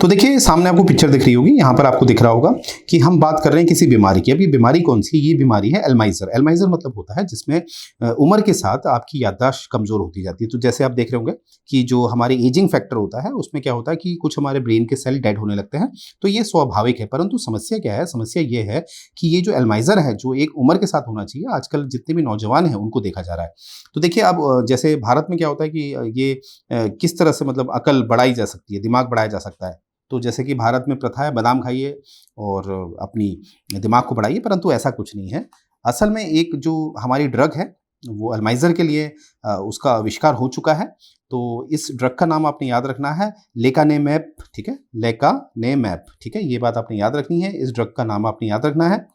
तो देखिए सामने आपको पिक्चर दिख रही होगी, यहाँ पर आपको दिख रहा होगा कि हम बात कर रहे हैं किसी बीमारी की। अब ये बीमारी कौन सी? ये बीमारी है एल्जाइमर। एल्जाइमर मतलब होता है जिसमें उम्र के साथ आपकी याददाश्त कमजोर होती जाती है। तो जैसे आप देख रहे होंगे कि जो हमारे एजिंग फैक्टर होता है उसमें क्या होता है कि कुछ हमारे ब्रेन के सेल डेड होने लगते हैं। तो ये स्वाभाविक है, परंतु समस्या क्या है? समस्या ये है कि ये जो एल्जाइमर है जो एक उम्र के साथ होना चाहिए, आजकल जितने भी नौजवान हैं उनको देखा जा रहा है। तो देखिए अब जैसे भारत में क्या होता है कि ये किस तरह से मतलब अकल बढ़ाई जा सकती है, दिमाग बढ़ाया जा सकता है। तो जैसे कि भारत में प्रथा है बादाम खाइए और अपनी दिमाग को बढ़ाइए, परंतु ऐसा कुछ नहीं है। असल में एक जो हमारी ड्रग है वो अल्जाइमर के लिए उसका आविष्कार हो चुका है। तो इस ड्रग का नाम आपने याद रखना है लेकानेमैप, ठीक है? लेकानेमैप, ठीक है? ये बात आपने याद रखनी है। इस ड्रग का नाम आपने याद रखना है।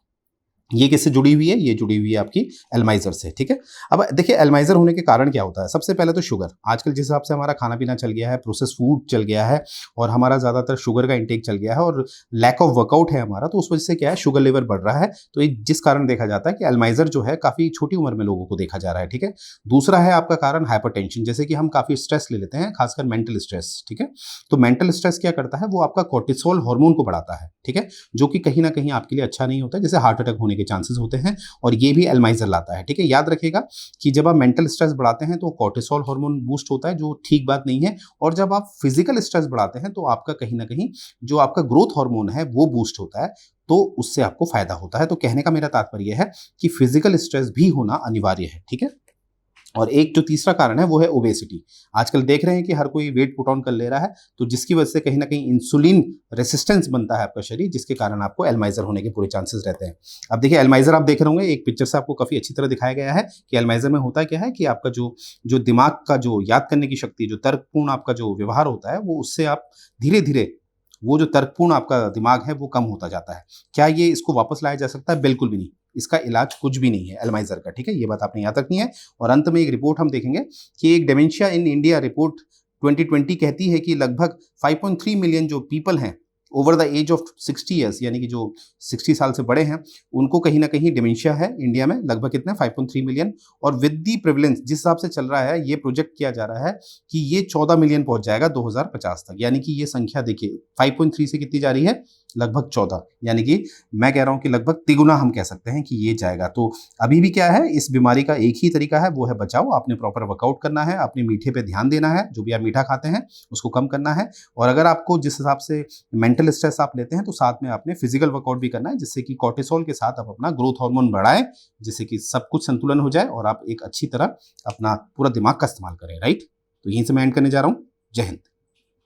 ये किससे जुड़ी हुई है? ये जुड़ी हुई है आपकी एल्जाइमर से, ठीक है? अब देखिए एल्जाइमर होने के कारण क्या होता है? सबसे पहले तो शुगर। आजकल जिस हिसाब से हमारा खाना-पीना चल गया है, प्रोसेस्ड फूड चल गया है और हमारा ज़्यादातर शुगर का इंटेक चल गया है और लैक ऑफ वर्कआउट है हमारा, तो उस वजह से क्या है शुगर लेवल बढ़ रहा है। तो ये जिस कारण देखा जाता है कि एल्जाइमर जो है काफ़ी छोटी उम्र में लोगों को देखा जा रहा है, ठीक है? दूसरा है आपका कारण हाइपरटेंशन। जैसे कि हम काफ़ी स्ट्रेस ले लेते हैं, खासकर मेंटल स्ट्रेस, ठीक है? तो मेंटल स्ट्रेस क्या करता है? वो आपका कोर्टिसोल हार्मोन को बढ़ाता है, ठीक है? जो कि कहीं न कहीं आपके लिए अच्छा नहीं होता है, जैसे हार्ट अटैक होने के चांसेस होते हैं और ये भी एल्जाइमर लाता है, ठीक है? याद रखिएगा कि जब आप मेंटल स्ट्रेस बढ़ाते हैं तो कोर्टिसोल हार्मोन बूस्ट होता है जो ठीक बात नहीं है, और जब आप फिजिकल स्ट्रेस बढ़ाते हैं तो आपका कहीं न कहीं जो आपका ग्रोथ हार्मोन है वो बूस्ट होता है, तो उससे आपको फायदा होता है। तो कहने का मेरा तात्पर्य है कि फिजिकल स्ट्रेस भी होना अनिवार्य है, ठीक है? और एक जो तीसरा कारण है वो है ओबेसिटी। आजकल देख रहे हैं कि हर कोई वेट पुट ऑन कर ले रहा है, तो जिसकी वजह से कहीं न कहीं इंसुलिन रेजिस्टेंस बनता है आपका शरीर, जिसके कारण आपको एल्जाइमर होने के पूरे चांसेस रहते हैं। अब देखिए एल्जाइमर आप देख रहे होंगे, एक पिक्चर से आपको काफ़ी अच्छी तरह दिखाया गया है कि एल्जाइमर में होता क्या है कि आपका जो जो दिमाग का जो याद करने की शक्ति, जो तर्कपूर्ण आपका जो व्यवहार होता है, वो उससे आप धीरे-धीरे वो जो तर्कपूर्ण आपका दिमाग है वो कम होता जाता है। क्या ये इसको वापस लाया जा सकता है? बिल्कुल भी नहीं। इसका इलाज कुछ भी नहीं है एल्जाइमर का, ठीक है? ये बात आपने याद रखनी है। और अंत में एक रिपोर्ट हम देखेंगे कि एक डिमेंशिया इन इंडिया रिपोर्ट 2020 कहती है कि लगभग 5.3 मिलियन जो पीपल हैं over the age of 60 years, यानी कि जो 60 साल से बड़े हैं, उनको कहीं न कहीं डिमेंशिया है इंडिया में। लगभग कितना? 5.3 मिलियन। और विद दी प्रेवलेंस जिस हिसाब से चल रहा है, ये प्रोजेक्ट किया जा रहा है कि ये 14 मिलियन पहुँच जाएगा 2050 तक। यानी कि ये संख्या देखिए 5.3 से कितनी जा रही है? लगभग 14, यानी कि मैं कह रहा हूँ कि लगभग तिगुना हम कह सकते हैं कि ये जाएगा। तो अभी भी क्या है, इस बीमारी का एक ही तरीका है, वो है बचाव। आपने प्रॉपर वर्कआउट करना है, अपने मीठे पे ध्यान देना है, जो भी आप मीठा खाते हैं उसको कम करना है। और अगर आपको जिस हिसाब से मेंटल स्ट्रेस आप लेते हैं तो साथ में आपने फिजिकल वर्कआउट भी करना है, जिससे कि कोर्टिसोल के साथ आप अपना ग्रोथ हार्मोन बढ़ाएं, जिससे कि सब कुछ संतुलन हो जाए और आप एक अच्छी तरह अपना पूरा दिमाग का इस्तेमाल करें, राइट? तो यहीं से मैं एंड करने जा रहा हूँ। जय हिंद।